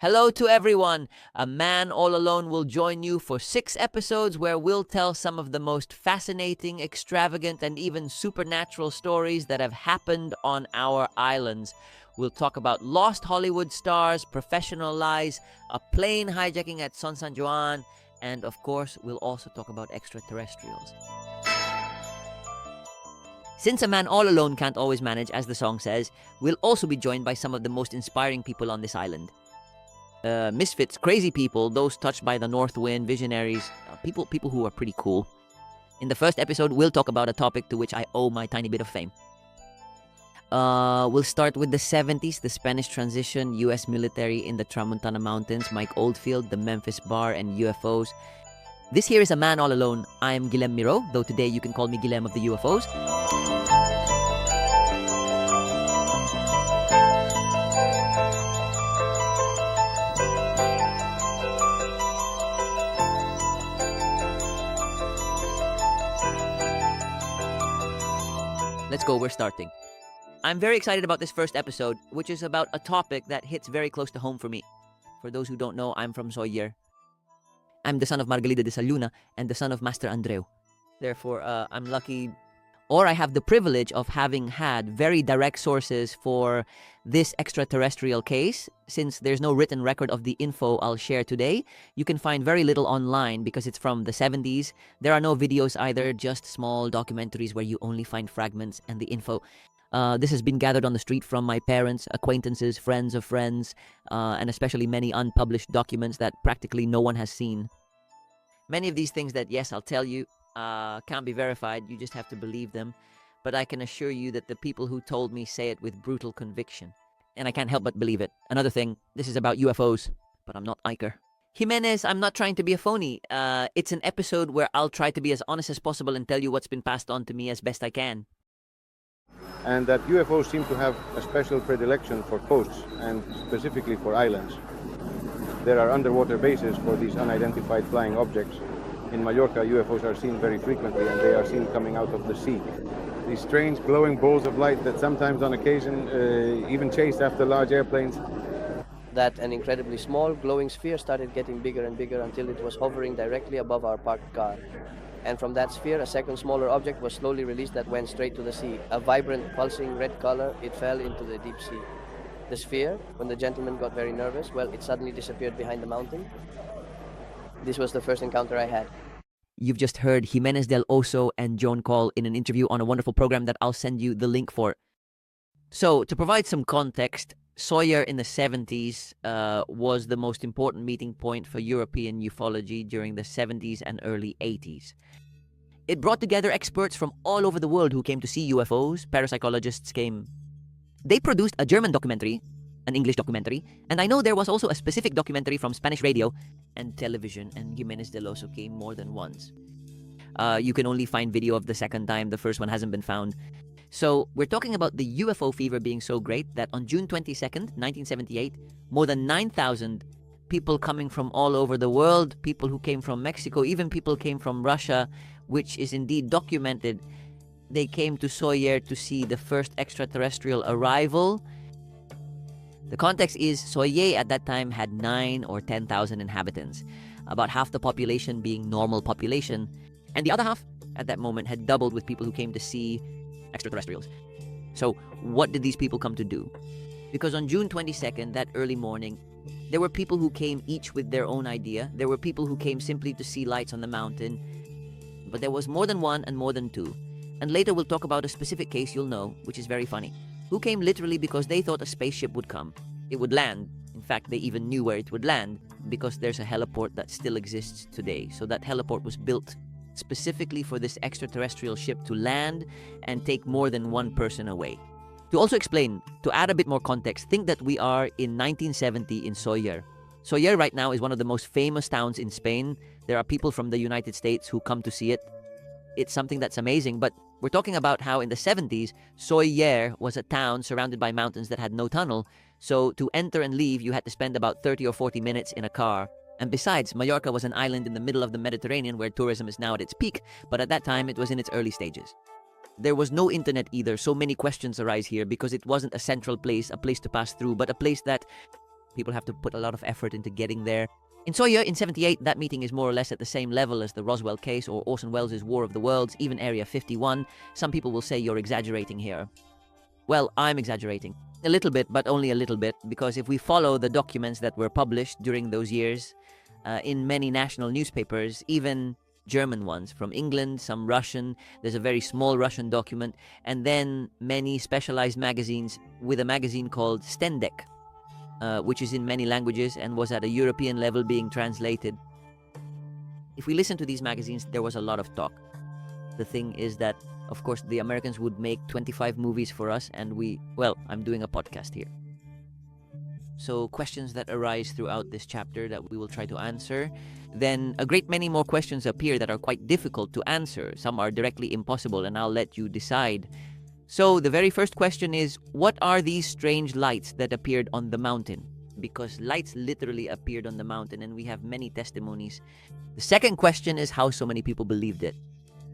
Hello to everyone. A Man All Alone will join you for 6 episodes where we'll tell some of the most fascinating, extravagant, and even supernatural stories that have happened on our islands. We'll talk about lost Hollywood stars, professional lies, a plane hijacking at San Juan, and of course, we'll also talk about extraterrestrials. Since A Man All Alone can't always manage, as the song says, we'll also be joined by some of the most inspiring people on this island. Misfits, crazy people, those touched by the north wind, visionaries, people who are pretty cool. In the first episode, we'll talk about a topic to which I owe my tiny bit of fame. We'll start with the 70s, the Spanish transition, US military in the Tramontana Mountains, Mike Oldfield, the Memphis Bar, and UFOs. This here is A Man All Alone. I am Guilhem Miro, though today you can call me Guilhem of the UFOs. Let's go, we're starting. I'm very excited about this first episode, which is about a topic that hits very close to home for me. For those who don't know, I'm from Soyer. I'm the son of Margalida de Saluna and the son of Master Andreu. Therefore, I'm lucky, or I have the privilege of having had very direct sources for this extraterrestrial case. Since there's no written record of the info I'll share today, you can find very little online because it's from the 70s. There are no videos either, just small documentaries where you only find fragments and the info. This has been gathered on the street from my parents, acquaintances, friends of friends, and especially many unpublished documents that practically no one has seen. Many of these things that, yes, I'll tell you, can't be verified, you just have to believe them. But I can assure you that the people who told me say it with brutal conviction. And I can't help but believe it. Another thing, this is about UFOs, but I'm not Iker. Jimenez, I'm not trying to be a phony. It's an episode where I'll try to be as honest as possible and tell you what's been passed on to me as best I can. And that UFOs seem to have a special predilection for coasts and specifically for islands. There are underwater bases for these unidentified flying objects. In Majorca, UFOs are seen very frequently, and they are seen coming out of the sea. These strange glowing balls of light that sometimes on occasion even chase after large airplanes. That an incredibly small glowing sphere started getting bigger and bigger until it was hovering directly above our parked car. And from that sphere, a second smaller object was slowly released that went straight to the sea. A vibrant, pulsing red color, it fell into the deep sea. The sphere, when the gentleman got very nervous, well, it suddenly disappeared behind the mountain. This was the first encounter I had. You've just heard Jimenez del Oso and Joan Call in an interview on a wonderful program that I'll send you the link for. So, to provide some context, Soyer in the 70s was the most important meeting point for European ufology during the 70s and early 80s. It brought together experts from all over the world who came to see UFOs. Parapsychologists came. They produced a German documentary, an English documentary, and I know there was also a specific documentary from Spanish radio and television, and Jimenez del Oso came more than once. You can only find video of the second time, the first one hasn't been found. So, we're talking about the UFO fever being so great that on June 22nd, 1978, more than 9,000 people coming from all over the world, people who came from Mexico, even people came from Russia, which is indeed documented. They came to Soyer to see the first extraterrestrial arrival. The context is Soyer at that time had 9 or 10,000 inhabitants, about half the population being normal population, and the other half at that moment had doubled with people who came to see extraterrestrials. So what did these people come to do? Because on June 22nd, that early morning, there were people who came each with their own idea. There were people who came simply to see lights on the mountain. But there was more than one and more than two. And later we'll talk about a specific case you'll know, which is very funny, who came literally because they thought a spaceship would come. It would land. In fact, they even knew where it would land because there's a heliport that still exists today. So that heliport was built specifically for this extraterrestrial ship to land and take more than one person away. To also explain, to add a bit more context, think that we are in 1970 in Soyer. Soyer right now is one of the most famous towns in Spain. There are people from the United States who come to see it. It's something that's amazing, but we're talking about how in the 70s, Soyer was a town surrounded by mountains that had no tunnel. So to enter and leave, you had to spend about 30 or 40 minutes in a car. And besides, Majorca was an island in the middle of the Mediterranean where tourism is now at its peak, but at that time it was in its early stages. There was no internet either, so many questions arise here because it wasn't a central place, a place to pass through, but a place that People have to put a lot of effort into getting there. In Sawyer, in 78, that meeting is more or less at the same level as the Roswell case or Orson Welles' War of the Worlds, even Area 51. Some people will say you're exaggerating here. Well, I'm exaggerating. A little bit, but only a little bit, because if we follow the documents that were published during those years in many national newspapers, even German ones from England, some Russian, there's a very small Russian document, and then many specialized magazines with a magazine called Stendek, which is in many languages and was at a European level being translated. If we listen to these magazines, there was a lot of talk. The thing is that, of course, the Americans would make 25 movies for us, and I'm doing a podcast here. So questions that arise throughout this chapter that we will try to answer. Then a great many more questions appear that are quite difficult to answer. Some are directly impossible, and I'll let you decide. So the very first question is, what are these strange lights that appeared on the mountain? Because lights literally appeared on the mountain, and we have many testimonies. The second question is how so many people believed it.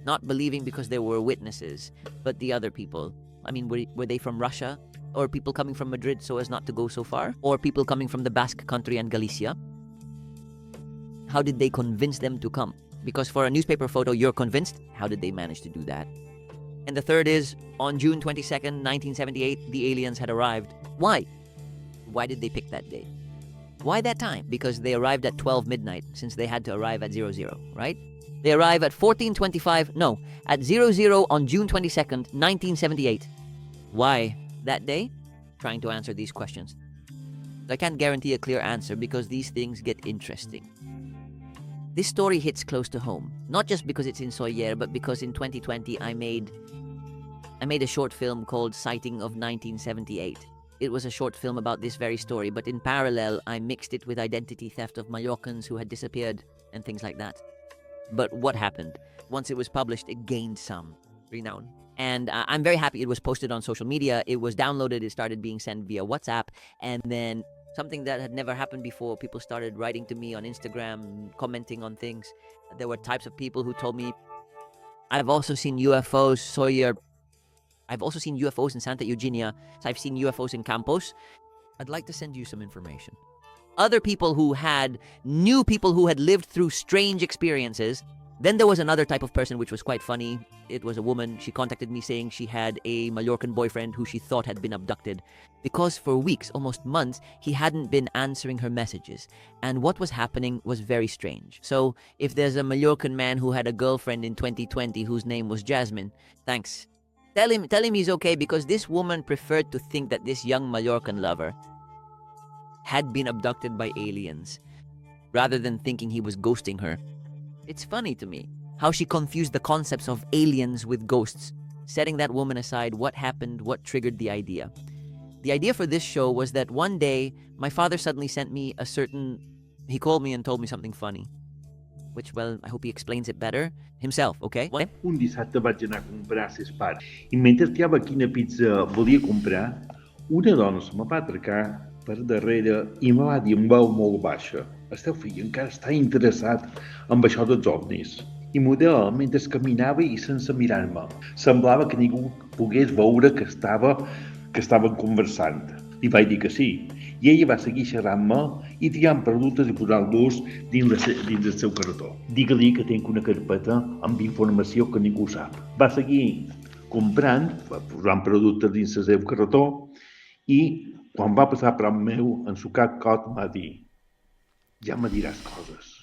Not believing because there were witnesses, but the other people. I mean, were they from Russia? Or people coming from Madrid so as not to go so far? Or people coming from the Basque country and Galicia? How did they convince them to come? Because for a newspaper photo, you're convinced. How did they manage to do that? And the third is, on June 22nd, 1978, the aliens had arrived. Why? Why did they pick that day? Why that time? Because they arrived at 12 midnight, since they had to arrive at 00, right? They arrive at 00 on June 22nd, 1978. Why that day? Trying to answer these questions. I can't guarantee a clear answer because these things get interesting. This story hits close to home, not just because it's in Sawyer, but because in 2020 I made a short film called Sighting of 1978. It was a short film about this very story, but in parallel I mixed it with identity theft of Majorcans who had disappeared and things like that. But what happened? Once it was published, it gained some renown. And I'm very happy it was posted on social media. It was downloaded, it started being sent via WhatsApp, and then something that had never happened before, people started writing to me on Instagram, commenting on things. There were types of people who told me, I've also seen UFOs, Sawyer. I've also seen UFOs in Santa Eugenia. I've seen UFOs in Campos. I'd like to send you some information. Other people who knew people who had lived through strange experiences. Then there was another type of person which was quite funny. It was a woman. She contacted me saying she had a Majorcan boyfriend who she thought had been abducted. Because for weeks, almost months, he hadn't been answering her messages. And what was happening was very strange. So if there's a Majorcan man who had a girlfriend in 2020 whose name was Jasmine, thanks. Tell him he's okay, because this woman preferred to think that this young Majorcan lover had been abducted by aliens, rather than thinking he was ghosting her. It's funny to me how she confused the concepts of aliens with ghosts. Setting that woman aside, what happened, what triggered the idea? The idea for this show was that one day, my father suddenly sent me he called me and told me something funny. Which, well, I hope he explains it better himself, okay? What? Un dissabte vaig anar a comprar a ses pares i mentre triava quina pizza volia comprar, una dona se me va atracar per darrere i me va dir amb veu molt baixa: "Esteu fill encara està interessat en això dels ovnis?" I modela mentre caminava i sense mirar-me. Semblava que ningú pogués veure que estaven conversant. Li vaig dir que sí, i ella va seguir xerrant-me i triant productes i posant-los dins el seu carretó. Digue-li que tinc una carpeta amb informació que ningú sap. Va seguir comprant, posant productes dins el seu carretó, i quan va passar prop meu, en sucat cot, va dir: "Ja me diràs coses."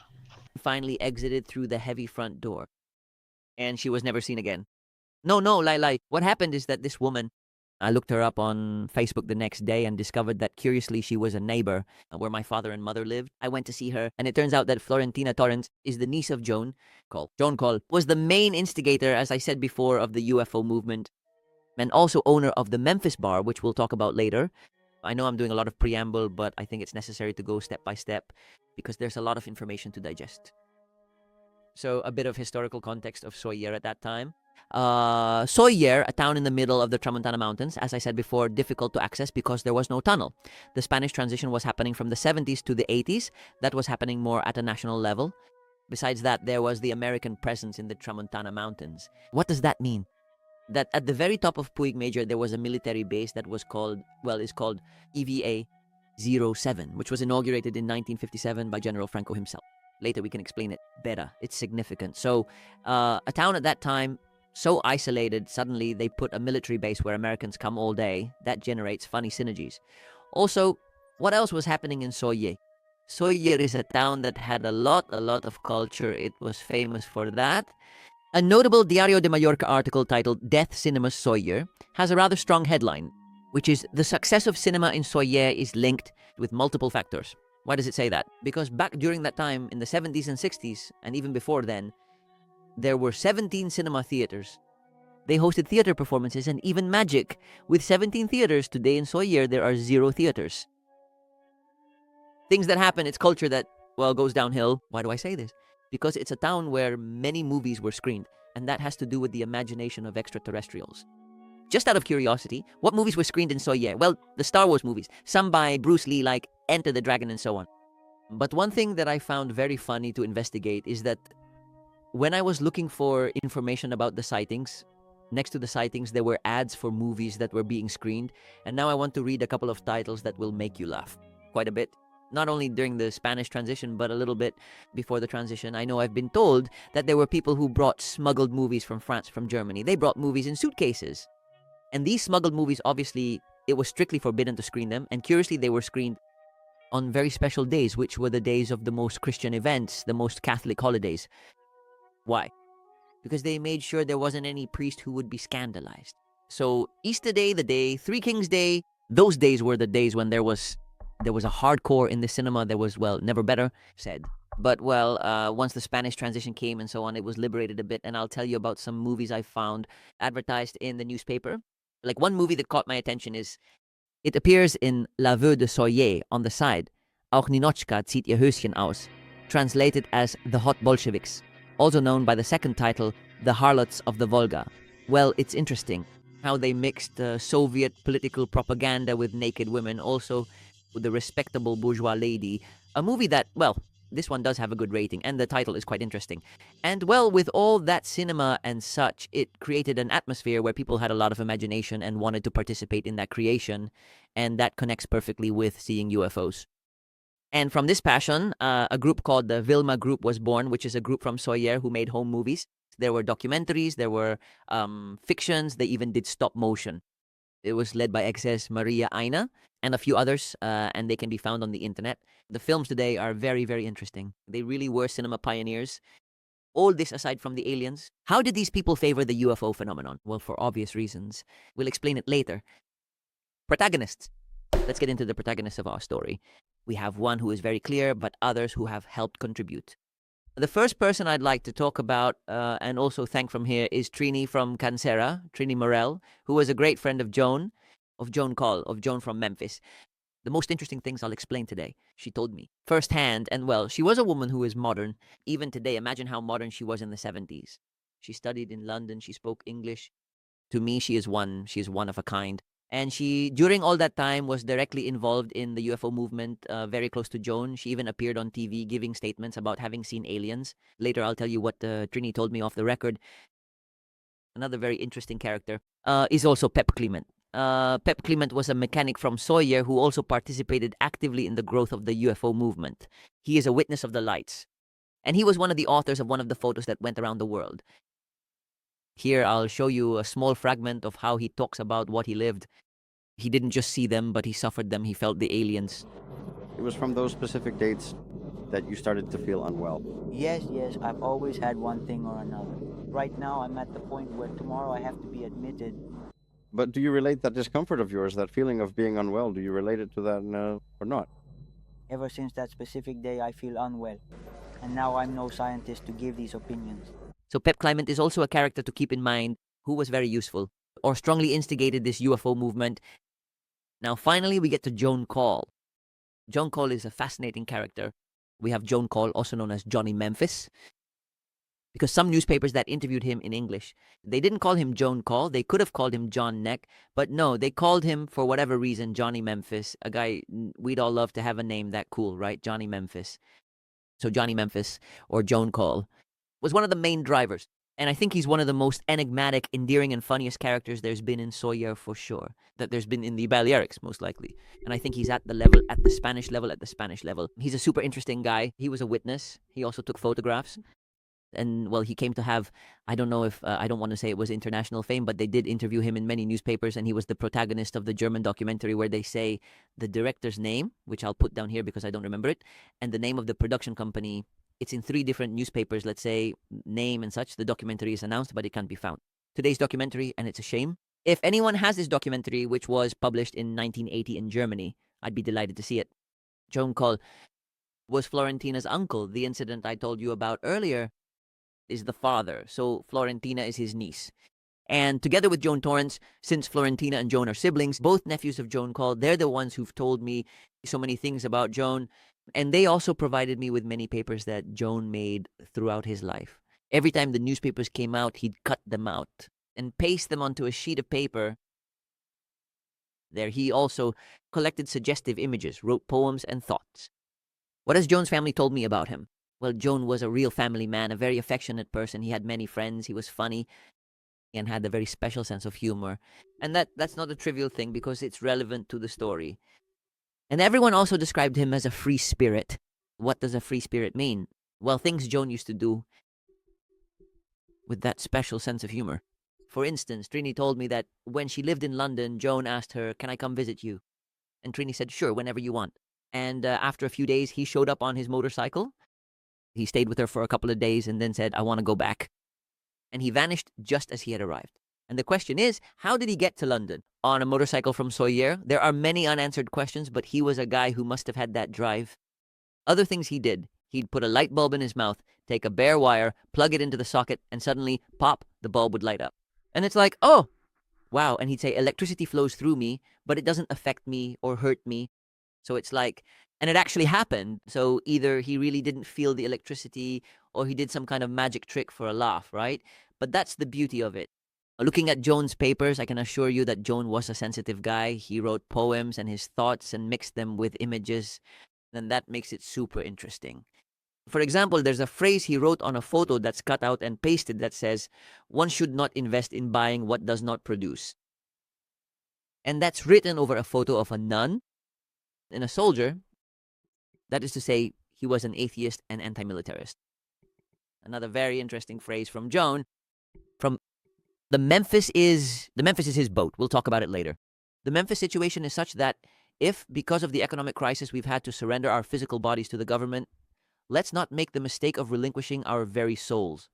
Finally exited through the heavy front door. And she was never seen again. No, Lai. What happened is that this woman, I looked her up on Facebook the next day and discovered that, curiously, she was a neighbor where my father and mother lived. I went to see her, and it turns out that Florentina Torrens is the niece of Joan Cole. Joan Cole was the main instigator, as I said before, of the UFO movement, and also owner of the Memphis bar, which we'll talk about later. I know I'm doing a lot of preamble, but I think it's necessary to go step by step because there's a lot of information to digest. So a bit of historical context of Sawyer at that time. Sawyer, a town in the middle of the Tramontana Mountains, as I said before, difficult to access because there was no tunnel. The Spanish transition was happening from the 70s to the 80s. That was happening more at a national level. Besides that, there was the American presence in the Tramontana Mountains. What does that mean? That at the very top of Puig Major, there was a military base that is called EVA, 07, which was inaugurated in 1957 by General Franco himself. Later we can explain it better. It's significant. So a town at that time, so isolated, suddenly they put a military base where Americans come all day. That generates funny synergies. Also, what else was happening in Soye? Soye is a town that had a lot of culture. It was famous for that. A notable Diario de Mallorca article titled Death Cinema Soyer has a rather strong headline, which is the success of cinema in Soyer is linked with multiple factors. Why does it say that? Because back during that time, in the 70s and 60s, and even before then, there were 17 cinema theaters. They hosted theater performances and even magic. With 17 theaters, today in Soyer, there are 0 theaters. Things that happen, it's culture that, well, goes downhill. Why do I say this? Because it's a town where many movies were screened, and that has to do with the imagination of extraterrestrials. Just out of curiosity, what movies were screened in Soyer? Well, the Star Wars movies, some by Bruce Lee like Enter the Dragon and so on. But one thing that I found very funny to investigate is that when I was looking for information about the sightings, next to the sightings there were ads for movies that were being screened, and now I want to read a couple of titles that will make you laugh quite a bit. Not only during the Spanish transition, but a little bit before the transition. I know I've been told that there were people who brought smuggled movies from France, from Germany. They brought movies in suitcases. And these smuggled movies, obviously, it was strictly forbidden to screen them. And curiously, they were screened on very special days, which were the days of the most Christian events, the most Catholic holidays. Why? Because they made sure there wasn't any priest who would be scandalized. So Easter Day, the day, Three Kings Day, those days were the days when there was a hardcore in the cinema. There was, well, never better said. But, well, once the Spanish transition came and so on, it was liberated a bit. And I'll tell you about some movies I found advertised in the newspaper. Like one movie that caught my attention is, it appears in La Veuve de Soyer on the side. Auch Ninochka zieht ihr Höschen aus. Translated as The Hot Bolsheviks. Also known by the second title, The Harlots of the Volga. Well, it's interesting how they mixed Soviet political propaganda with naked women, also with the respectable bourgeois lady. A movie that, well, this one does have a good rating, and the title is quite interesting. And, well, with all that cinema and such, it created an atmosphere where people had a lot of imagination and wanted to participate in that creation, and that connects perfectly with seeing UFOs. And from this passion, a group called the Vilma Group was born, which is a group from Soyer who made home movies. There were documentaries, there were fictions, they even did stop motion. It was led by Exes Maria Aina and a few others, and they can be found on the internet. The films today are very, very interesting. They really were cinema pioneers. All this aside from the aliens. How did these people favor the UFO phenomenon? Well, for obvious reasons. We'll explain it later. Protagonists. Let's get into the protagonists of our story. We have one who is very clear, but others who have helped contribute. The first person I'd like to talk about and also thank from here is Trini from Cancera, Trini Morel, who was a great friend of Joan Call, of Joan from Memphis. The most interesting things I'll explain today, she told me firsthand. And, well, she was a woman who is modern. Even today, imagine how modern she was in the 70s. She studied in London. She spoke English. To me, she is one of a kind. And she, during all that time, was directly involved in the UFO movement, very close to Joan. She even appeared on TV giving statements about having seen aliens. Later, I'll tell you what Trini told me off the record. Another very interesting character is also Pep Clement. Pep Clement was a mechanic from Soyer who also participated actively in the growth of the UFO movement. He is a witness of the lights. And he was one of the authors of one of the photos that went around the world. Here, I'll show you a small fragment of how he talks about what he lived. He didn't just see them, but he suffered them. He felt the aliens. It was from those specific dates that you started to feel unwell. Yes, I've always had one thing or another. Right now, I'm at the point where tomorrow I have to be admitted. But do you relate that discomfort of yours, that feeling of being unwell, do you relate it to that or not? Ever since that specific day, I feel unwell. And now I'm no scientist to give these opinions. So Pep Clement is also a character to keep in mind who was very useful or strongly instigated this UFO movement. Now, finally, we get to Joan Call. Joan Call is a fascinating character. We have Joan Call, also known as Johnny Memphis, because some newspapers that interviewed him in English, they didn't call him Joan Call. They could have called him John Neck, but no, they called him, for whatever reason, Johnny Memphis, a guy we'd all love to have a name that cool, right? Johnny Memphis. So Johnny Memphis, or Joan Call, was one of the main drivers And I think he's one of the most enigmatic, endearing, and funniest characters there's been in Sawyer for sure. That there's been in the Balearics, most likely. And I think he's at the Spanish level. He's a super interesting guy. He was a witness. He also took photographs. And well, he came to have, I don't know if, I don't want to say it was international fame, but they did interview him in many newspapers, and he was the protagonist of the German documentary where they say the director's name, which I'll put down here because I don't remember it, and the name of the production company. It's in 3 different newspapers, let's say, name and such. The documentary is announced, but it can't be found. Today's documentary, and it's a shame. If anyone has this documentary, which was published in 1980 in Germany, I'd be delighted to see it. Joan Cole was Florentina's uncle. The incident I told you about earlier is the father, so Florentina is his niece. And together with Joan Torrance, since Florentina and Joan are siblings, both nephews of Joan Cole, they're the ones who've told me so many things about Joan. And they also provided me with many papers that Joan made throughout his life. Every time the newspapers came out, he'd cut them out and paste them onto a sheet of paper. There, he also collected suggestive images, wrote poems and thoughts. What has Joan's family told me about him? Well, Joan was a real family man, a very affectionate person. He had many friends. He was funny and had a very special sense of humor. And that's not a trivial thing because it's relevant to the story. And everyone also described him as a free spirit. What does a free spirit mean? Well, things Joan used to do with that special sense of humor. For instance, Trini told me that when she lived in London, Joan asked her, "Can I come visit you?" And Trini said, "Sure, whenever you want." And after a few days, he showed up on his motorcycle. He stayed with her for a couple of days and then said, "I want to go back." And he vanished just as he had arrived. And the question is, how did he get to London? On a motorcycle from Sawyer? There are many unanswered questions, but he was a guy who must have had that drive. Other things he did. He'd put a light bulb in his mouth, take a bare wire, plug it into the socket, and suddenly, pop, the bulb would light up. And it's like, oh, wow. And he'd say, electricity flows through me, but it doesn't affect me or hurt me. So it's like, and it actually happened. So either he really didn't feel the electricity or he did some kind of magic trick for a laugh, right? But that's the beauty of it. Looking at Joan's papers, I can assure you that Joan was a sensitive guy. He wrote poems and his thoughts and mixed them with images. And that makes it super interesting. For example, there's a phrase he wrote on a photo that's cut out and pasted that says, "One should not invest in buying what does not produce." And that's written over a photo of a nun and a soldier. That is to say, he was an atheist and anti-militarist. Another very interesting phrase from Joan. From the Memphis is his boat. We'll talk about it later. The Memphis situation is such that if, because of the economic crisis, we've had to surrender our physical bodies to the government, let's not make the mistake of relinquishing our very souls.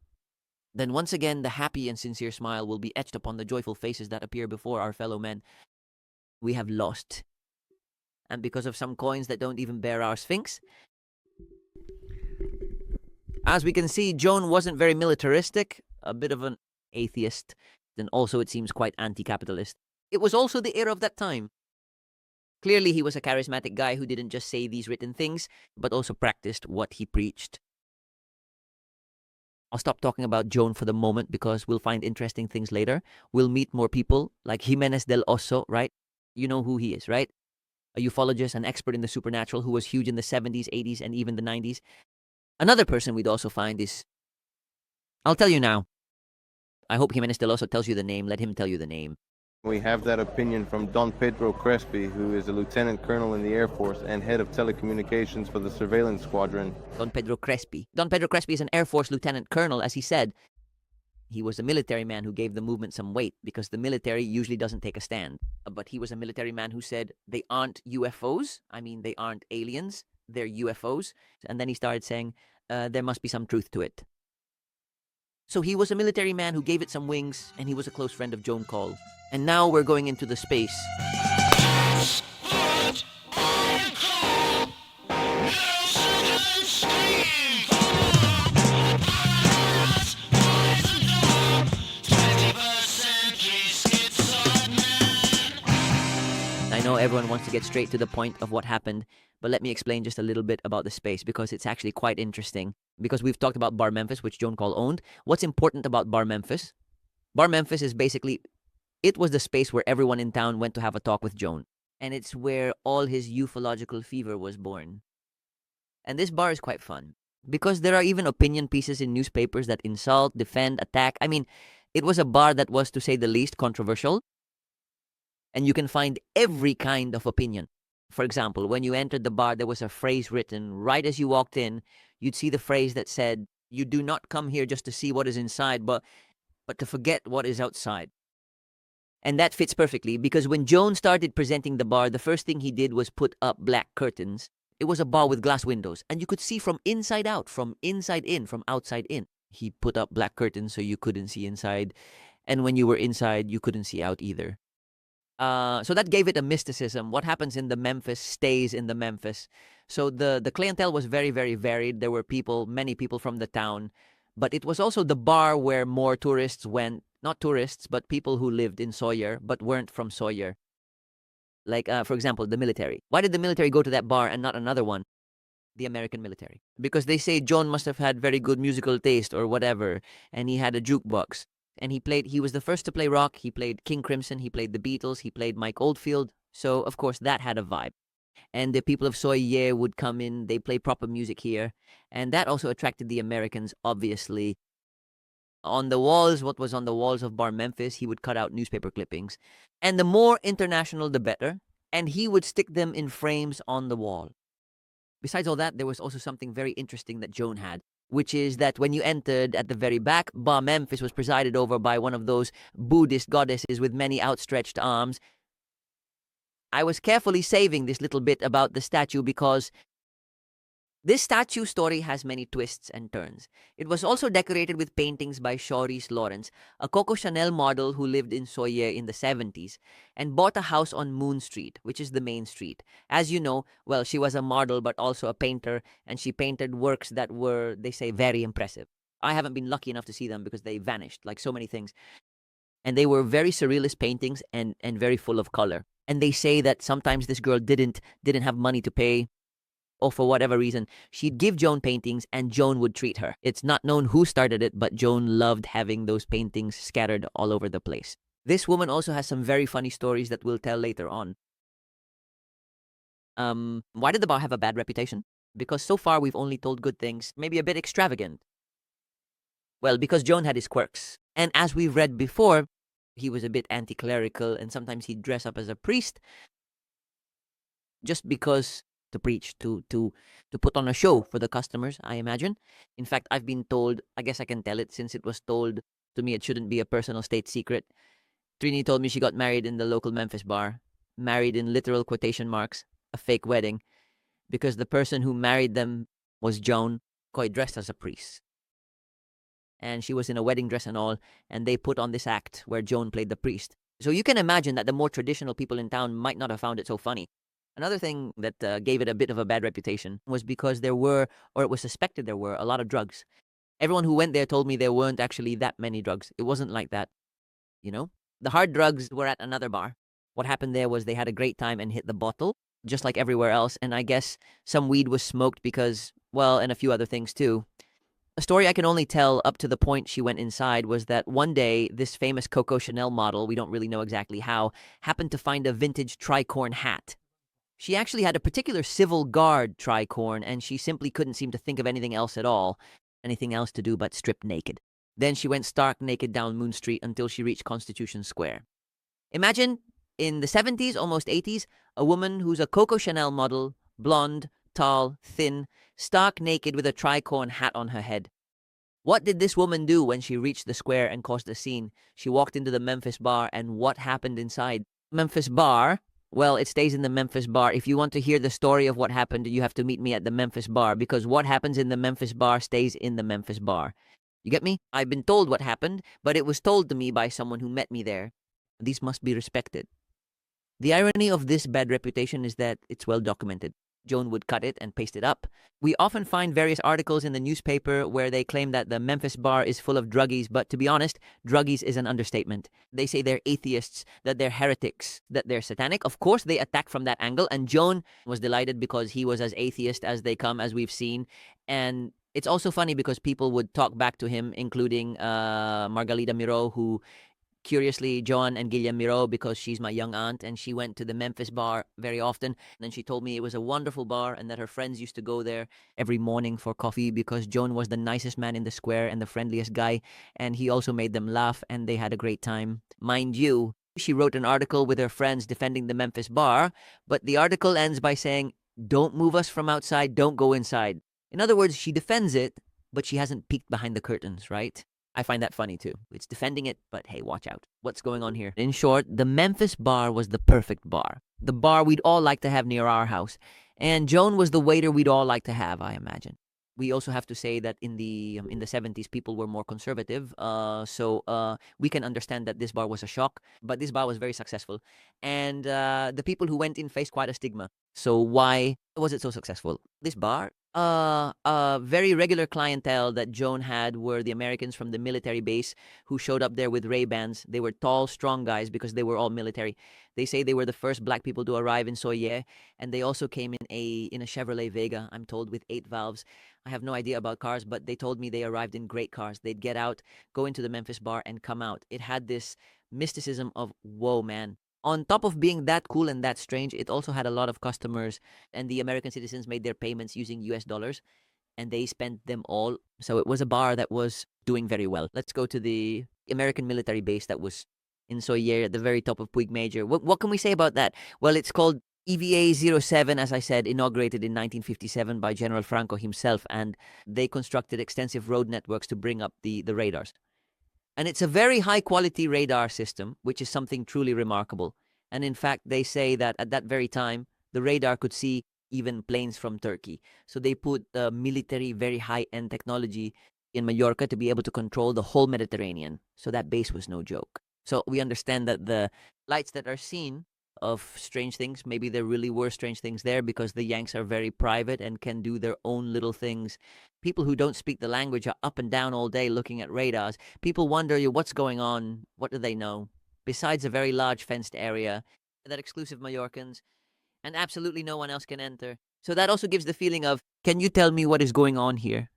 Then once again, the happy and sincere smile will be etched upon the joyful faces that appear before our fellow men. We have lost. And because of some coins that don't even bear our sphinx. As we can see, Joan wasn't very militaristic, a bit of an atheist, and also it seems quite anti-capitalist. It was also the era of that time. Clearly, he was a charismatic guy who didn't just say these written things, but also practiced what he preached. I'll stop talking about Joan for the moment because we'll find interesting things later. We'll meet more people like Jimenez del Oso, right? You know who he is, right? A ufologist, an expert in the supernatural who was huge in the 70s, 80s, and even the 90s. Another person we'd also find is... I'll tell you now. I hope Jimenez del Oso tells you the name. Let him tell you the name. We have that opinion from Don Pedro Crespi, who is a lieutenant colonel in the Air Force and head of telecommunications for the surveillance squadron. Don Pedro Crespi. Don Pedro Crespi is an Air Force lieutenant colonel, as he said. He was a military man who gave the movement some weight because the military usually doesn't take a stand. But he was a military man who said, they aren't UFOs. I mean, they aren't aliens. They're UFOs. And then he started saying, there must be some truth to it. So he was a military man who gave it some wings, and he was a close friend of Joan Cole. And now we're going into the space. I know everyone wants to get straight to the point of what happened, but let me explain just a little bit about the space because it's actually quite interesting. Because we've talked about Bar Memphis, which Joan Cole owned. What's important about Bar Memphis? Bar Memphis is basically, it was the space where everyone in town went to have a talk with Joan. And it's where all his ufological fever was born. And this bar is quite fun. Because there are even opinion pieces in newspapers that insult, defend, attack. I mean, it was a bar that was, to say the least, controversial. And you can find every kind of opinion. For example, when you entered the bar, there was a phrase written right as you walked in. You'd see the phrase that said, "You do not come here just to see what is inside, but to forget what is outside." And that fits perfectly because when Joan started presenting the bar, the first thing he did was put up black curtains. It was a bar with glass windows, and you could see from inside out, from inside in, from outside in. He put up black curtains so you couldn't see inside, and when you were inside, you couldn't see out either. So that gave it a mysticism. What happens in the Memphis stays in the Memphis. So the clientele was very, very varied. There were people, many people from the town, but it was also the bar where more tourists went. Not tourists, but people who lived in Sawyer but weren't from Sawyer. Like, for example, the military. Why did the military go to that bar and not another one? The American military. Because they say John must have had very good musical taste or whatever, and he had a jukebox. And he was the first to play rock. He played King Crimson, he played the Beatles, he played Mike Oldfield. So, of course, that had a vibe. And the people of Sawyer would come in, they play proper music here. And that also attracted the Americans, obviously. On the walls, what was on the walls of Bar Memphis, he would cut out newspaper clippings. And the more international, the better. And he would stick them in frames on the wall. Besides all that, there was also something very interesting that Joan had, which is that when you entered at the very back, Bar Memphis was presided over by one of those Buddhist goddesses with many outstretched arms. I was carefully saving this little bit about the statue because this statue story has many twists and turns. It was also decorated with paintings by Lars Lawrence, a Coco Chanel model who lived in Sawyer in the 70s and bought a house on Moon Street, which is the main street. As you know, well, she was a model but also a painter, and she painted works that were, they say, very impressive. I haven't been lucky enough to see them because they vanished, like so many things. And they were very surrealist paintings and very full of color. And they say that sometimes this girl didn't have money to pay, or for whatever reason, she'd give Joan paintings and Joan would treat her. It's not known who started it, but Joan loved having those paintings scattered all over the place. This woman also has some very funny stories that we'll tell later on. Why did the bar have a bad reputation? Because so far we've only told good things, maybe a bit extravagant. Well, because Joan had his quirks. And as we've read before, he was a bit anti-clerical and sometimes he'd dress up as a priest just because to preach, to put on a show for the customers, I imagine. In fact, I've been told, I guess I can tell it since it was told to me, it shouldn't be a personal state secret. Trini told me she got married in the local Memphis bar, married in literal quotation marks, a fake wedding, because the person who married them was Joan, quite dressed as a priest. And she was in a wedding dress and all, and they put on this act where Joan played the priest. So you can imagine that the more traditional people in town might not have found it so funny. Another thing that gave it a bit of a bad reputation was because there were, or it was suspected there were, a lot of drugs. Everyone who went there told me there weren't actually that many drugs. It wasn't like that, you know? The hard drugs were at another bar. What happened there was they had a great time and hit the bottle, just like everywhere else, and I guess some weed was smoked because, well, and a few other things too. A story I can only tell up to the point she went inside was that one day, this famous Coco Chanel model, we don't really know exactly how, happened to find a vintage tricorn hat. She actually had a particular civil guard tricorn, and she simply couldn't seem to think of anything else at all, anything else to do but strip naked. Then she went stark naked down Moon Street until she reached Constitution Square. Imagine, in the 70s, almost 80s, a woman who's a Coco Chanel model, blonde, tall, thin, stark naked with a tricorn hat on her head. What did this woman do when she reached the square and caused a scene? She walked into the Memphis bar, and what happened inside? Memphis bar? Well, it stays in the Memphis bar. If you want to hear the story of what happened, you have to meet me at the Memphis bar, because what happens in the Memphis bar stays in the Memphis bar. You get me? I've been told what happened, but it was told to me by someone who met me there. These must be respected. The irony of this bad reputation is that it's well documented. Joan would cut it and paste it up. We often find various articles in the newspaper where they claim that the Memphis bar is full of druggies, but to be honest, druggies is an understatement. They say they're atheists, that they're heretics, that they're satanic. Of course, they attack from that angle, and Joan was delighted because he was as atheist as they come, as we've seen. And it's also funny because people would talk back to him, including Margalida Miro, who Curiously, Joan and Guillermo, because she's my young aunt, and she went to the Memphis bar very often. And then she told me it was a wonderful bar and that her friends used to go there every morning for coffee because Joan was the nicest man in the square and the friendliest guy. And he also made them laugh and they had a great time. Mind you, she wrote an article with her friends defending the Memphis bar, but the article ends by saying, "Don't move us from outside, don't go inside." In other words, she defends it, but she hasn't peeked behind the curtains, right? I find that funny too. It's defending it, but hey, watch out. What's going on here? In short, the Memphis bar was the perfect bar. The bar we'd all like to have near our house. And Joan was the waiter we'd all like to have, I imagine. We also have to say that in the 70s, people were more conservative. So we can understand that this bar was a shock, but this bar was very successful. And the people who went in faced quite a stigma. So why was it so successful? This bar, a very regular clientele that Joan had were the Americans from the military base who showed up there with Ray-Bans. They were tall, strong guys because they were all military. They say they were the first black people to arrive in Soye, and they also came in a Chevrolet Vega, I'm told, with 8 valves. I have no idea about cars, but they told me they arrived in great cars. They'd get out, go into the Memphis bar, and come out. It had this mysticism of, whoa, man. On top of being that cool and that strange, it also had a lot of customers, and the American citizens made their payments using US dollars, and they spent them all. So it was a bar that was doing very well. Let's go to the American military base that was in Soyer at the very top of Puig Major. What can we say about that? Well, it's called EVA-07, as I said, inaugurated in 1957 by General Franco himself, and they constructed extensive road networks to bring up the radars. And it's a very high-quality radar system, which is something truly remarkable. And in fact, they say that at that very time, the radar could see even planes from Turkey. So they put military, very high-end technology in Majorca to be able to control the whole Mediterranean. So that base was no joke. So we understand that the lights that are seen of strange things, maybe there really were strange things there because the Yanks are very private and can do their own little things. People who don't speak the language are up and down all day looking at radars. People wonder, what's going on? What do they know? Besides a very large fenced area, that exclusive Mallorcans, and absolutely no one else can enter. So that also gives the feeling of, can you tell me what is going on here?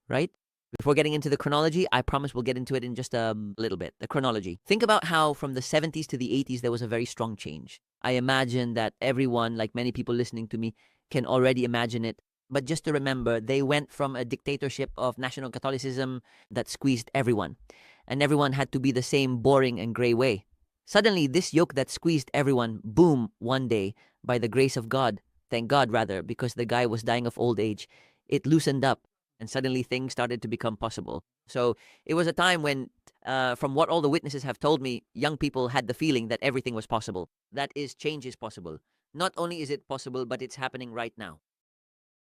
Right? Before getting into the chronology, I promise we'll get into it in just a little bit. The chronology. Think about how from the 70s to the 80s, there was a very strong change. I imagine that everyone, like many people listening to me, can already imagine it. But just to remember, they went from a dictatorship of national Catholicism that squeezed everyone. And everyone had to be the same boring and gray way. Suddenly, this yoke that squeezed everyone, boom, one day, by the grace of God, thank God rather, because the guy was dying of old age, it loosened up. And suddenly things started to become possible. So it was a time when, from what all the witnesses have told me, young people had the feeling that everything was possible. That is, change is possible. Not only is it possible, but it's happening right now.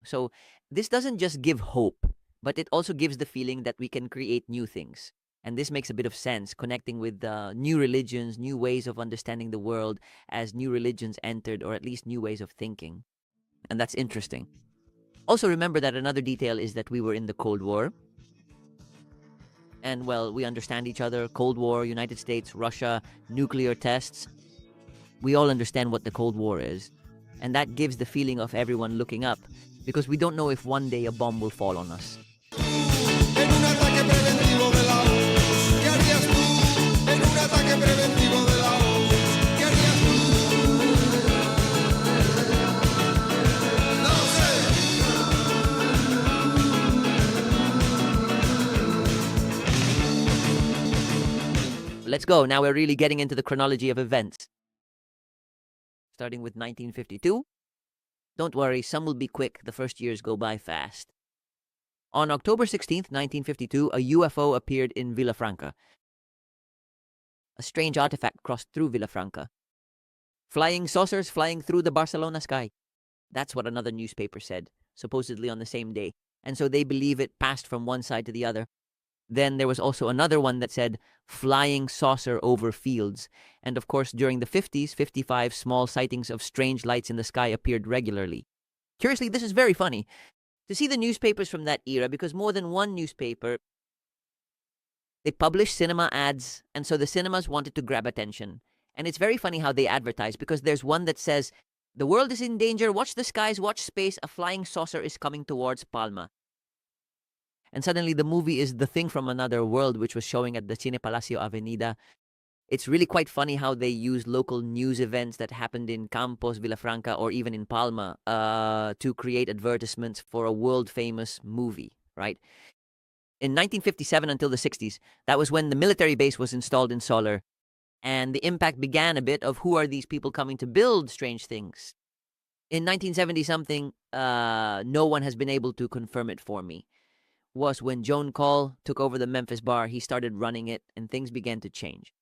So this doesn't just give hope, but it also gives the feeling that we can create new things. And this makes a bit of sense, connecting with new religions, new ways of understanding the world as new religions entered, or at least new ways of thinking. And that's interesting. Also, remember that another detail is that we were in the Cold War. And, well, we understand each other. Cold War, United States, Russia, nuclear tests. We all understand what the Cold War is. And that gives the feeling of everyone looking up, because we don't know if one day a bomb will fall on us. Let's go. Now we're really getting into the chronology of events. Starting with 1952. Don't worry, some will be quick. The first years go by fast. On October 16th, 1952, a UFO appeared in Villafranca. A strange artifact crossed through Villafranca. Flying saucers flying through the Barcelona sky. That's what another newspaper said, supposedly on the same day. And so they believe it passed from one side to the other. Then there was also another one that said, flying saucer over fields. And of course, during the 50s, 55 small sightings of strange lights in the sky appeared regularly. Curiously, this is very funny to see the newspapers from that era, because more than one newspaper, they published cinema ads, and so the cinemas wanted to grab attention. And it's very funny how they advertise, because there's one that says, the world is in danger, watch the skies, watch space, a flying saucer is coming towards Palma. And suddenly the movie is The Thing from Another World, which was showing at the Cine Palacio Avenida. It's really quite funny how they use local news events that happened in Campos, Villafranca, or even in Palma to create advertisements for a world-famous movie, right? In 1957 until the 60s, that was when the military base was installed in Solar, and the impact began a bit of who are these people coming to build strange things. In 1970-something, no one has been able to confirm it for me, was when Joan Call took over the Memphis bar. He started running it, and things began to change.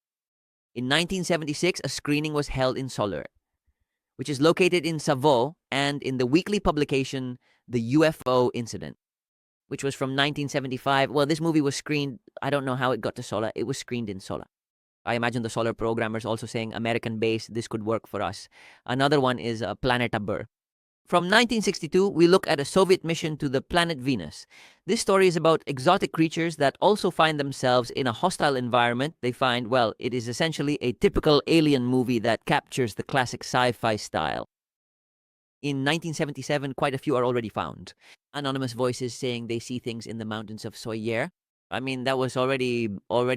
In 1976, a screening was held in Soler, which is located in Savo, and in the weekly publication, The UFO Incident, which was from 1975. Well, this movie was screened. I don't know how it got to Sola. It was screened in Sola. I imagine the Solar programmers also saying, American base, this could work for us. Another one is Planeta Burr. From 1962, we look at a Soviet mission to the planet Venus. This story is about exotic creatures that also find themselves in a hostile environment. They find, well, it is essentially a typical alien movie that captures the classic sci-fi style. In 1977, quite a few are already found. Anonymous voices saying they see things in the mountains of Soyer. I mean, that was already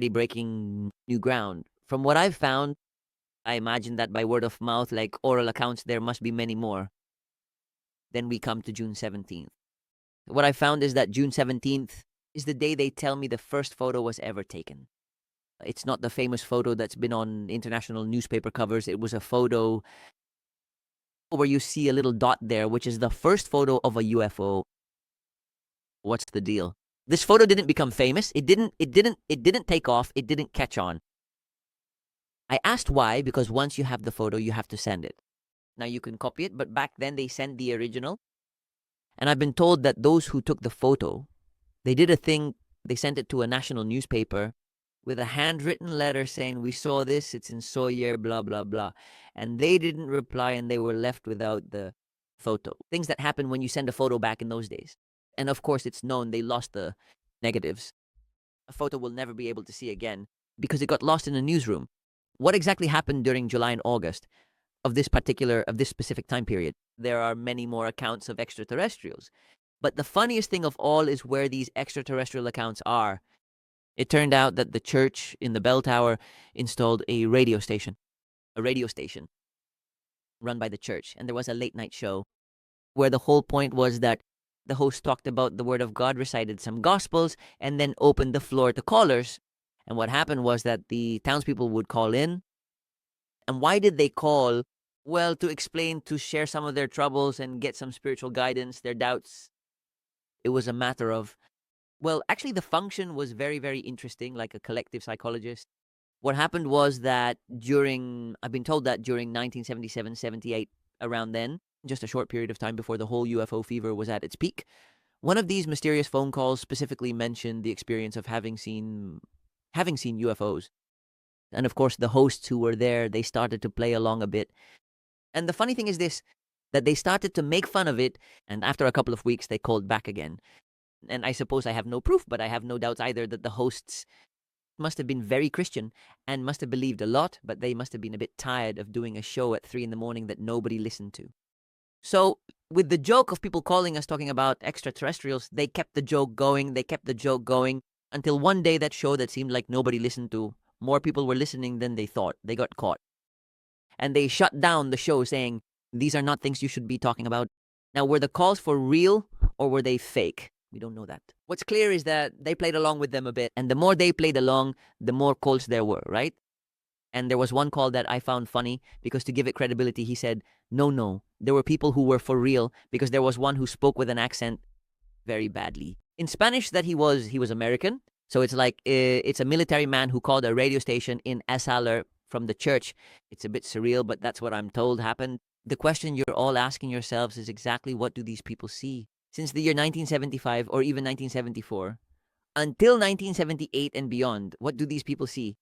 breaking new ground. From what I've found, I imagine that by word of mouth, like oral accounts, there must be many more. Then we come to June 17th. What I found is that June 17th is the day they tell me the first photo was ever taken. It's not the famous photo that's been on international newspaper covers. It was a photo where you see a little dot there, which is the first photo of a UFO. What's the deal? This photo didn't become famous. It didn't take off. It didn't catch on. I asked why, because once you have the photo, you have to send it. Now you can copy it, but back then they sent the original. And I've been told that those who took the photo, they did a thing, they sent it to a national newspaper with a handwritten letter saying, we saw this, it's in Sawyer, blah, blah, blah. And they didn't reply, and they were left without the photo. Things that happen when you send a photo back in those days. And of course, it's known they lost the negatives. A photo we'll never be able to see again because it got lost in a newsroom. What exactly happened during July and August of this specific time period? There are many more accounts of extraterrestrials. But the funniest thing of all is where these extraterrestrial accounts are. It turned out that the church in the bell tower installed a radio station run by the church. And there was a late night show where the whole point was that the host talked about the word of God, recited some gospels, and then opened the floor to callers. And what happened was that the townspeople would call in. And why did they call? Well, to explain, to share some of their troubles and get some spiritual guidance, their doubts. It was a matter of, well, actually the function was very, very interesting, like a collective psychologist. What happened was that I've been told that during 1977, 78, around then, just a short period of time before the whole UFO fever was at its peak, one of these mysterious phone calls specifically mentioned the experience of having seen UFOs. And of course, the hosts who were there, they started to play along a bit. And the funny thing is this, that they started to make fun of it, and after a couple of weeks, they called back again. And I suppose I have no proof, but I have no doubts either that the hosts must have been very Christian and must have believed a lot, but they must have been a bit tired of doing a show at 3 a.m. that nobody listened to. So, with the joke of people calling us talking about extraterrestrials, they kept the joke going, until one day that show that seemed like nobody listened to, more people were listening than they thought. They got caught. And they shut down the show saying, these are not things you should be talking about. Now, were the calls for real or were they fake? We don't know that. What's clear is that they played along with them a bit. And the more they played along, the more calls there were, right? And there was one call that I found funny because to give it credibility, he said, no, there were people who were for real because there was one who spoke with an accent very badly. In Spanish, that he was American. So it's like, it's a military man who called a radio station in Asaler from the church. It's a bit surreal, but that's what I'm told happened. The question you're all asking yourselves is exactly what do these people see? Since the year 1975 or even 1974, until 1978 and beyond, what do these people see?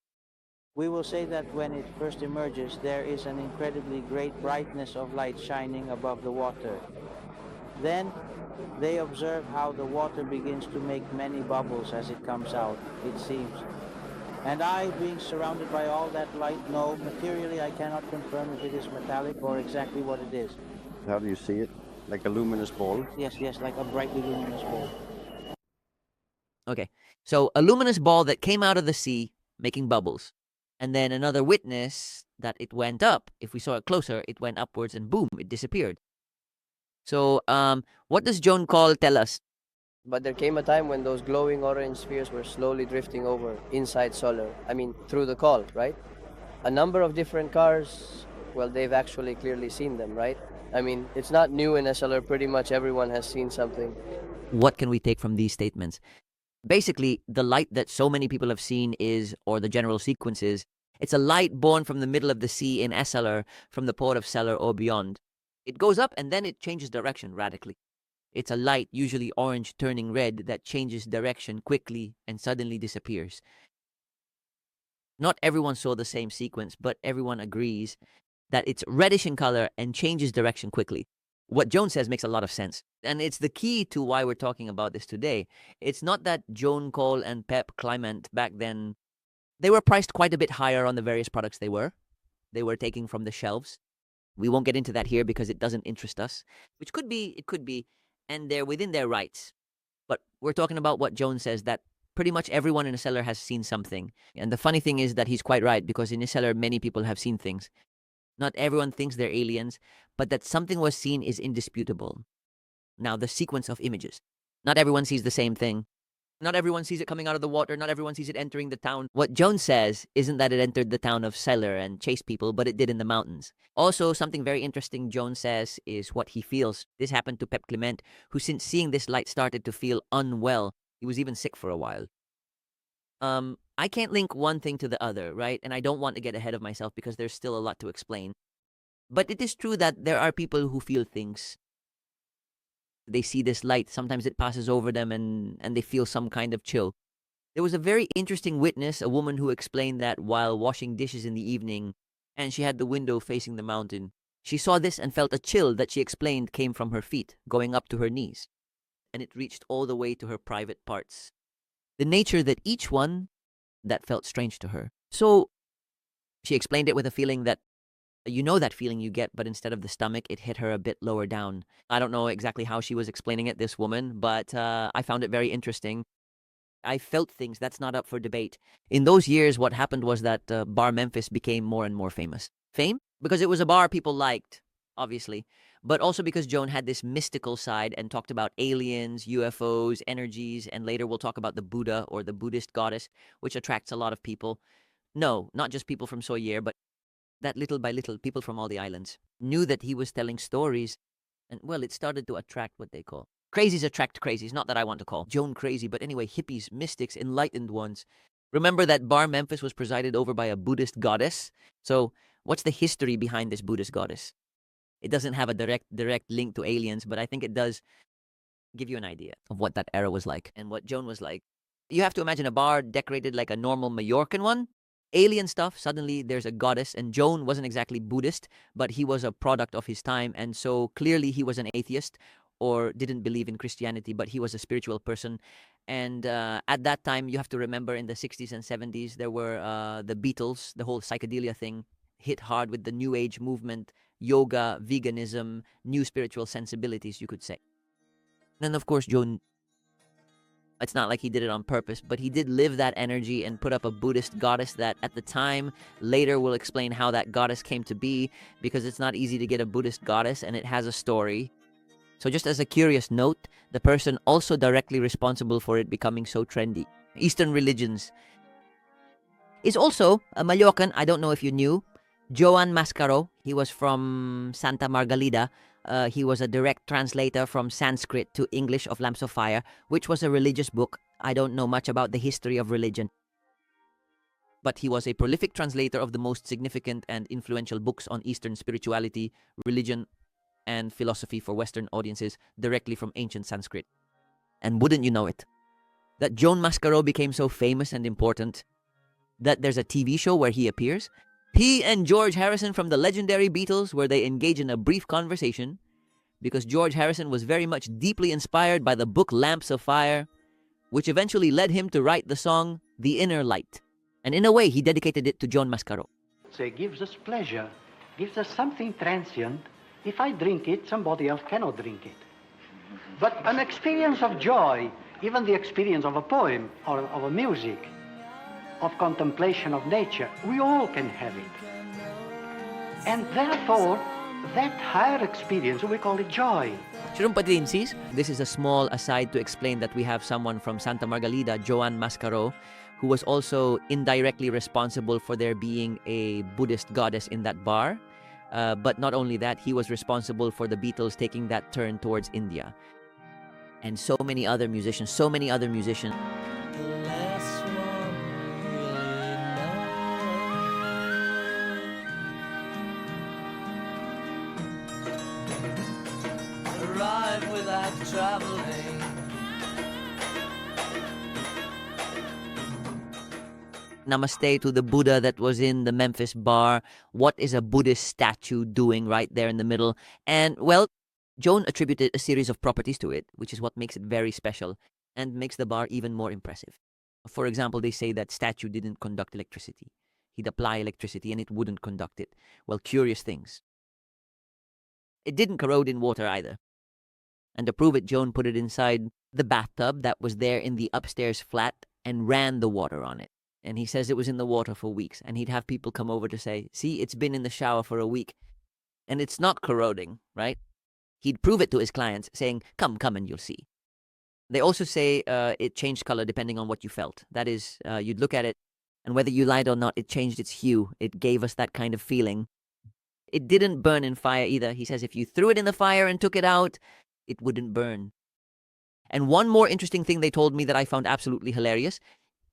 We will say that when it first emerges, there is an incredibly great brightness of light shining above the water. Then they observe how the water begins to make many bubbles as it comes out, it seems. And I, being surrounded by all that light, know materially I cannot confirm if it is metallic or exactly what it is. How do you see it? Like a luminous ball? Yes, like a brightly luminous ball. Okay, so a luminous ball that came out of the sea making bubbles. And then another witness that it went up. If we saw it closer, it went upwards and boom, it disappeared. So, what does Joan Call tell us? But there came a time when those glowing orange spheres were slowly drifting over inside Solar. I mean, through the call, right? A number of different cars, well, they've actually clearly seen them, right? I mean, it's not new in SLR. Pretty much everyone has seen something. What can we take from these statements? Basically, the light that so many people have seen is, or the general sequence is, it's a light born from the middle of the sea in SLR, from the port of Seller or beyond. It goes up and then it changes direction radically. It's a light, usually orange turning red, that changes direction quickly and suddenly disappears. Not everyone saw the same sequence, but everyone agrees that it's reddish in color and changes direction quickly. What Joan says makes a lot of sense. And it's the key to why we're talking about this today. It's not that Joan Cole and Pep Clement back then, they were priced quite a bit higher on the various products they were taking from the shelves. We won't get into that here because it doesn't interest us, which it could be, and they're within their rights. But we're talking about what Joan says, that pretty much everyone in a cellar has seen something. And the funny thing is that he's quite right, because in a cellar, many people have seen things. Not everyone thinks they're aliens, but that something was seen is indisputable. Now, the sequence of images. Not everyone sees the same thing. Not everyone sees it coming out of the water. Not everyone sees it entering the town. What Joan says isn't that it entered the town of Cellar and chased people, but it did in the mountains. Also, something very interesting Joan says is what he feels. This happened to Pep Clement, who since seeing this light started to feel unwell. He was even sick for a while. I can't link one thing to the other, right? And I don't want to get ahead of myself because there's still a lot to explain. But it is true that there are people who feel things. They see this light, sometimes it passes over them and they feel some kind of chill. There was a very interesting witness, a woman who explained that while washing dishes in the evening, and she had the window facing the mountain, she saw this and felt a chill that she explained came from her feet, going up to her knees, and it reached all the way to her private parts. The nature that each one, that felt strange to her. So she explained it with a feeling that, you know that feeling you get, but instead of the stomach, it hit her a bit lower down. I don't know exactly how she was explaining it, this woman, but I found it very interesting. I felt things. That's not up for debate. In those years, what happened was that Bar Memphis became more and more famous. Fame? Because it was a bar people liked, obviously, but also because Joan had this mystical side and talked about aliens, UFOs, energies, and later we'll talk about the Buddha or the Buddhist goddess, which attracts a lot of people. No, not just people from Soyer, but that little by little, people from all the islands knew that he was telling stories, and well, it started to attract what they call crazies attract crazies. Not that I want to call Joan crazy, but anyway, hippies, mystics, enlightened ones. Remember that Bar Memphis was presided over by a Buddhist goddess? So what's the history behind this Buddhist goddess? It doesn't have a direct link to aliens, but I think it does give you an idea of what that era was like and what Joan was like. You have to imagine a bar decorated like a normal Majorcan one. Alien stuff, suddenly there's a goddess, and Joan wasn't exactly Buddhist, but he was a product of his time, and so clearly he was an atheist or didn't believe in Christianity, but he was a spiritual person. And at that time, you have to remember in the 60s and 70s, there were the Beatles, the whole psychedelia thing hit hard with the New Age movement, yoga, veganism, new spiritual sensibilities, you could say. And of course, Joan, it's not like he did it on purpose, but he did live that energy and put up a Buddhist goddess that at the time, later we'll explain how that goddess came to be, because it's not easy to get a Buddhist goddess and it has a story. So just as a curious note, the person also directly responsible for it becoming so trendy, Eastern religions, is also a Majorcan. I don't know if you knew. Joan Mascaro, he was from Santa Margalida. He was a direct translator from Sanskrit to English of Lamps of Fire, which was a religious book. I don't know much about the history of religion, but he was a prolific translator of the most significant and influential books on Eastern spirituality, religion, and philosophy for Western audiences directly from ancient Sanskrit. And wouldn't you know it, that Joan Mascaro became so famous and important that there's a TV show where he appears. He and George Harrison from the legendary Beatles, where they engage in a brief conversation, because George Harrison was very much deeply inspired by the book Lamps of Fire, which eventually led him to write the song The Inner Light. And in a way, he dedicated it to Joan Mascaro. It gives us pleasure, gives us something transient. If I drink it, somebody else cannot drink it. But an experience of joy, even the experience of a poem or of a music, of contemplation of nature. We all can have it. And therefore, that higher experience, we call it joy. This is a small aside to explain that we have someone from Santa Margalida, Joan Mascaro, who was also indirectly responsible for there being a Buddhist goddess in that bar. But not only that, he was responsible for the Beatles taking that turn towards India. And so many other musicians. Arrive without traveling. Namaste to the Buddha that was in the Memphis bar. What is a Buddhist statue doing right there in the middle? And, well, Joan attributed a series of properties to it, which is what makes it very special and makes the bar even more impressive. For example, they say that statue didn't conduct electricity. He'd apply electricity and it wouldn't conduct it. Well, curious things. It didn't corrode in water either. And to prove it, Joan put it inside the bathtub that was there in the upstairs flat and ran the water on it. And he says it was in the water for weeks. And he'd have people come over to say, see, it's been in the shower for a week. And it's not corroding, right? He'd prove it to his clients, saying, come and you'll see. They also say it changed color depending on what you felt. That is, you'd look at it, and whether you lied or not, it changed its hue. It gave us that kind of feeling. It didn't burn in fire either. He says if you threw it in the fire and took it out, it wouldn't burn. And one more interesting thing they told me that I found absolutely hilarious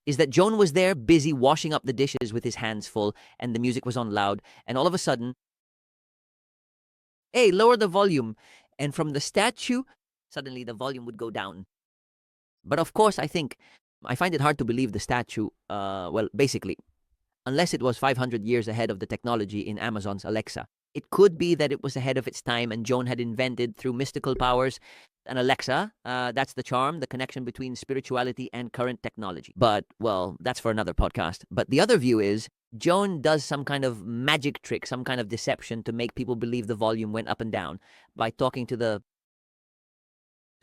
is that Joan was there busy washing up the dishes with his hands full, and the music was on loud, and all of a sudden, hey, lower the volume. And from the statue, suddenly the volume would go down. But of course, I find it hard to believe the statue, basically, unless it was 500 years ahead of the technology in Amazon's Alexa. It could be that it was ahead of its time and Joan had invented through mystical powers an Alexa. That's the charm, the connection between spirituality and current technology. But, well, that's for another podcast. But the other view is Joan does some kind of magic trick, some kind of deception to make people believe the volume went up and down by talking to the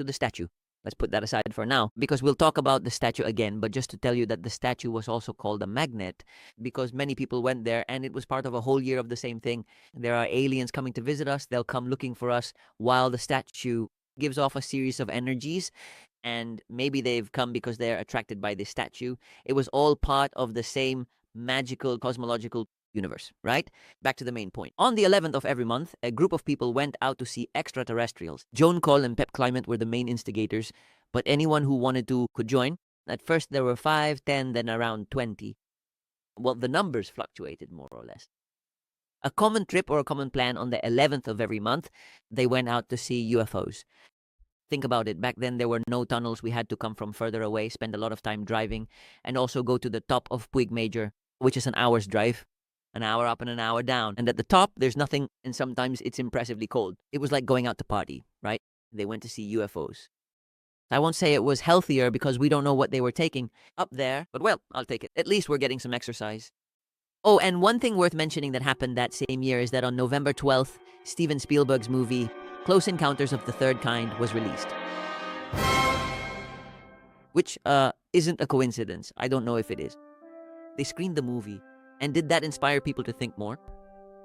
statue. Let's put that aside for now, because we'll talk about the statue again, but just to tell you that the statue was also called a magnet because many people went there and it was part of a whole year of the same thing. There are aliens coming to visit us. They'll come looking for us while the statue gives off a series of energies, and maybe they've come because they're attracted by this statue. It was all part of the same magical cosmological universe, right? Back to the main point. On the 11th of every month, a group of people went out to see extraterrestrials. Joan Cole and Pep Clement were the main instigators, but anyone who wanted to could join. At first there were 5, 10, then around 20. Well, the numbers fluctuated more or less. A common trip or a common plan on the 11th of every month, they went out to see UFOs. Think about it. Back then, there were no tunnels. We had to come from further away, spend a lot of time driving, and also go to the top of Puig Major, which is an hour's drive. An hour up and an hour down. And at the top, there's nothing, and sometimes it's impressively cold. It was like going out to party, right? They went to see UFOs. I won't say it was healthier because we don't know what they were taking up there, but well, I'll take it. At least we're getting some exercise. Oh, and one thing worth mentioning that happened that same year is that on November 12th, Steven Spielberg's movie, Close Encounters of the Third Kind, was released. Which isn't a coincidence. I don't know if it is. They screened the movie. And did that inspire people to think more?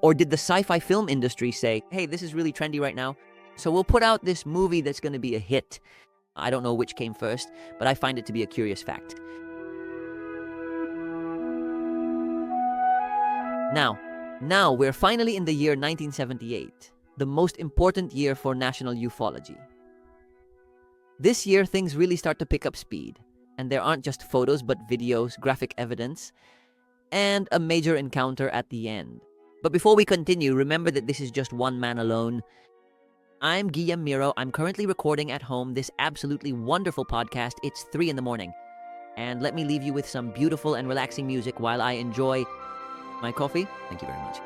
Or did the sci-fi film industry say, hey, this is really trendy right now, so we'll put out this movie that's going to be a hit? I don't know which came first, but I find it to be a curious fact. Now we're finally in the year 1978, the most important year for national ufology. This year, things really start to pick up speed, and there aren't just photos, but videos, graphic evidence, and a major encounter at the end. But before we continue, remember that this is just one man alone. I'm Guillaume Miro. I'm currently recording at home this absolutely wonderful podcast. It's 3 a.m. And let me leave you with some beautiful and relaxing music while I enjoy my coffee. Thank you very much.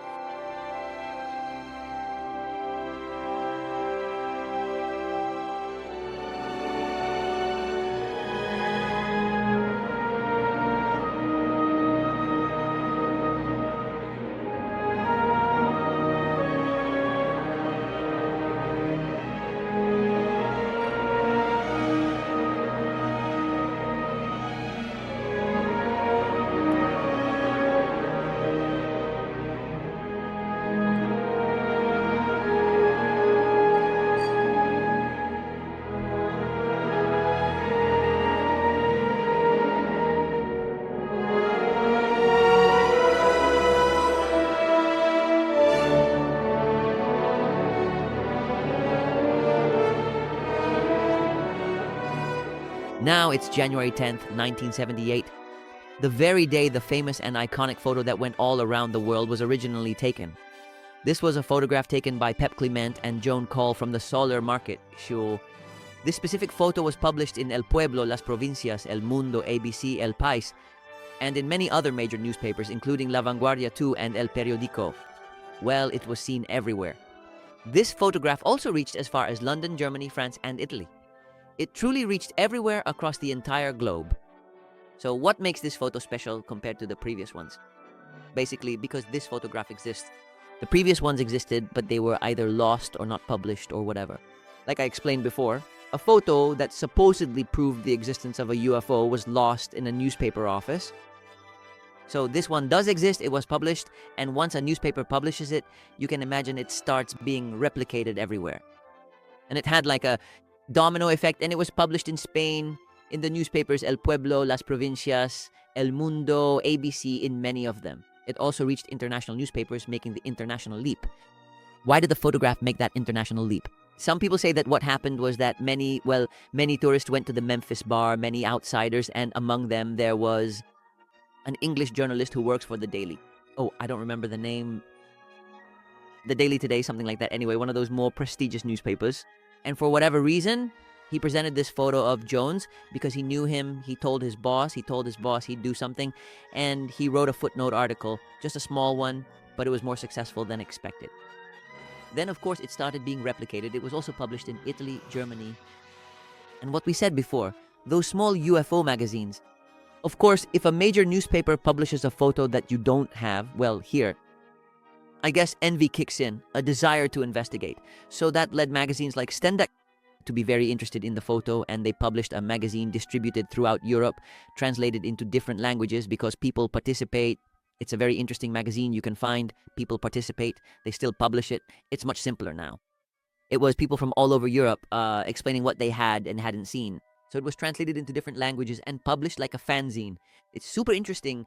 Now it's January 10th, 1978, the very day the famous and iconic photo that went all around the world was originally taken. This was a photograph taken by Pep Clement and Joan Call from the Solar Market show. This specific photo was published in El Pueblo, Las Provincias, El Mundo, ABC, El País, and in many other major newspapers, including La Vanguardia 2 and El Periodico. Well, it was seen everywhere. This photograph also reached as far as London, Germany, France, and Italy. It truly reached everywhere across the entire globe. So what makes this photo special compared to the previous ones? Basically, because this photograph exists. The previous ones existed, but they were either lost or not published or whatever. Like I explained before, a photo that supposedly proved the existence of a UFO was lost in a newspaper office. So this one does exist, it was published, and once a newspaper publishes it, you can imagine it starts being replicated everywhere. And it had like a domino effect, and it was published in Spain, in the newspapers El Pueblo, Las Provincias, El Mundo, ABC, in many of them. It also reached international newspapers, making the international leap. Why did the photograph make that international leap? Some people say that what happened was that many tourists went to the Memphis bar, many outsiders, and among them there was an English journalist who works for the Daily. Oh, I don't remember the name. The Daily Today, something like that. Anyway, one of those more prestigious newspapers. And for whatever reason, he presented this photo of Jones because he knew him. He told his boss he'd do something. And he wrote a footnote article, just a small one, but it was more successful than expected. Then, of course, it started being replicated. It was also published in Italy, Germany. And what we said before, those small UFO magazines. Of course, if a major newspaper publishes a photo that you don't have, well, here, I guess envy kicks in, a desire to investigate. So that led magazines like Stendhal to be very interested in the photo, and they published a magazine distributed throughout Europe, translated into different languages because people participate. It's a very interesting magazine you can find. People participate. They still publish it. It's much simpler now. It was people from all over Europe explaining what they had and hadn't seen. So it was translated into different languages and published like a fanzine. It's super interesting.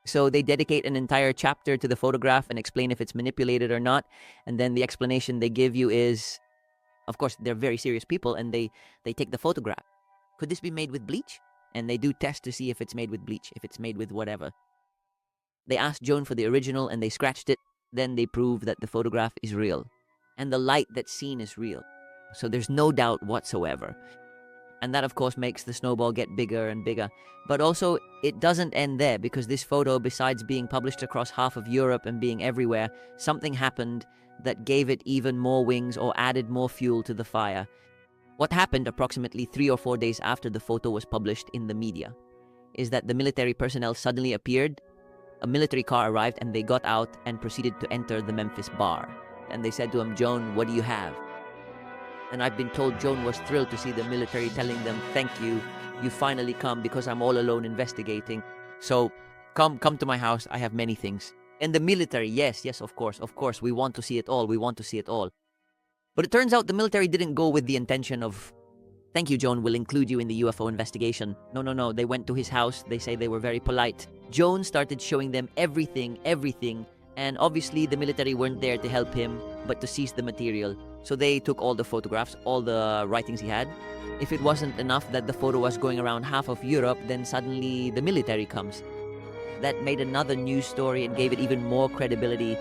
So they dedicate an entire chapter to the photograph and explain if it's manipulated or not. And then the explanation they give you is, of course, they're very serious people, and they take the photograph. Could this be made with bleach? And they do test to see if it's made with bleach, if it's made with whatever. They asked Joan for the original, and they scratched it. Then they prove that the photograph is real. And the light that's seen is real. So there's no doubt whatsoever. And that, of course, makes the snowball get bigger and bigger. But also, it doesn't end there, because this photo, besides being published across half of Europe and being everywhere, something happened that gave it even more wings or added more fuel to the fire. What happened approximately 3 or 4 days after the photo was published in the media is that the military personnel suddenly appeared. A military car arrived, and they got out and proceeded to enter the Memphis bar. And they said to him, "Joan, what do you have?" And I've been told Joan was thrilled to see the military telling them, "Thank you, you finally come, because I'm all alone investigating. So come to my house, I have many things." And the military, yes, of course, we want to see it all, But it turns out the military didn't go with the intention of, "Thank you, Joan, we'll include you in the UFO investigation." No, they went to his house, they say they were very polite. Joan started showing them everything, and obviously the military weren't there to help him, but to seize the material. So they took all the photographs, all the writings he had. If it wasn't enough that the photo was going around half of Europe, then suddenly the military comes. That made another news story and gave it even more credibility.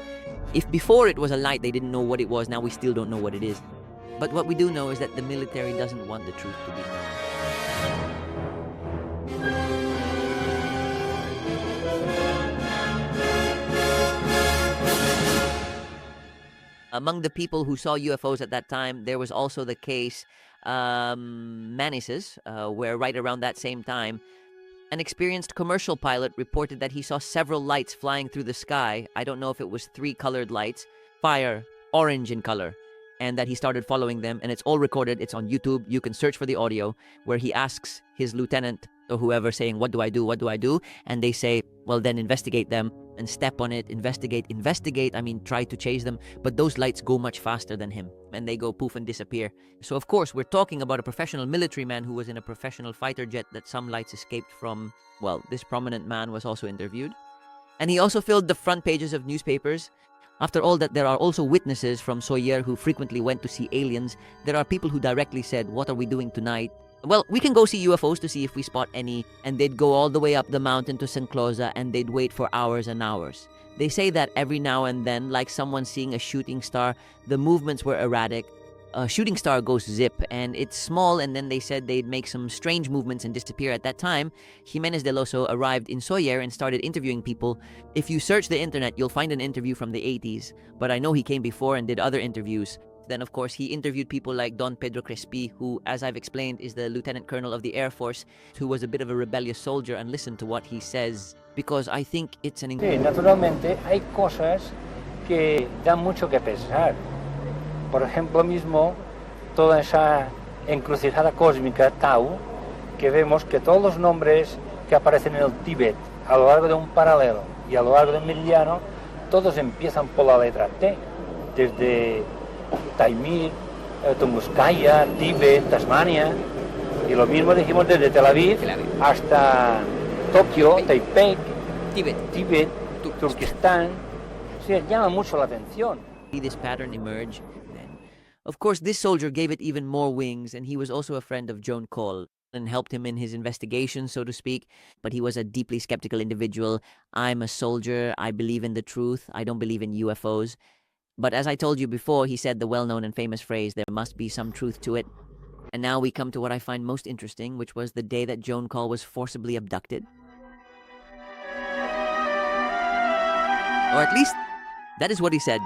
If before it was a light, they didn't know what it was, now we still don't know what it is. But what we do know is that the military doesn't want the truth to be known. Among the people who saw UFOs at that time, there was also the case Manises, where right around that same time, an experienced commercial pilot reported that he saw several lights flying through the sky. I don't know if it was 3 colored lights, fire, orange in color, and that he started following them, and it's all recorded. It's on YouTube. You can search for the audio, where he asks his lieutenant or whoever saying, what do I do? And they say, well, then investigate them and step on it, investigate, try to chase them. But those lights go much faster than him, and they go poof and disappear. So of course, we're talking about a professional military man who was in a professional fighter jet that some lights escaped from. Well, this prominent man was also interviewed. And he also filled the front pages of newspapers. After all that, there are also witnesses from Sawyer who frequently went to see aliens. There are people who directly said, what are we doing tonight? Well, we can go see UFOs to see if we spot any, and they'd go all the way up the mountain to San Closa and they'd wait for hours and hours. They say that every now and then, like someone seeing a shooting star, the movements were erratic. A shooting star goes zip, and it's small, and then they said they'd make some strange movements and disappear. At that time, Jimenez del Oso arrived in Sóller and started interviewing people. If you search the internet, you'll find an interview from the 80s, but I know he came before and did other interviews. Then, of course, he interviewed people like Don Pedro Crespi, who, as I've explained, is the Lieutenant Colonel of the Air Force, who was a bit of a rebellious soldier, and listen to what he says, because I think it's an... Sí, naturalmente hay cosas que dan mucho que pensar. Por ejemplo mismo, toda esa encrucijada cósmica Tau, que vemos que todos los nombres que aparecen en el Tíbet a lo largo de un paralelo y a lo largo de un meridiano, todos empiezan por la letra T, desde Taimir, Tunguskaya, Tíbet, Tasmania, y lo mismo dijimos desde Tel Aviv hasta Tokio, Taipei, Tíbet, Turquistán. Sí, llama mucho la atención. This pattern emerge. Of course, this soldier gave it even more wings, and he was also a friend of Joan Cole and helped him in his investigation, so to speak. But he was a deeply skeptical individual. I'm a soldier. I believe in the truth. I don't believe in UFOs. But as I told you before, he said the well-known and famous phrase, there must be some truth to it. And now we come to what I find most interesting, which was the day that Joan Cole was forcibly abducted. Or at least, that is what he said.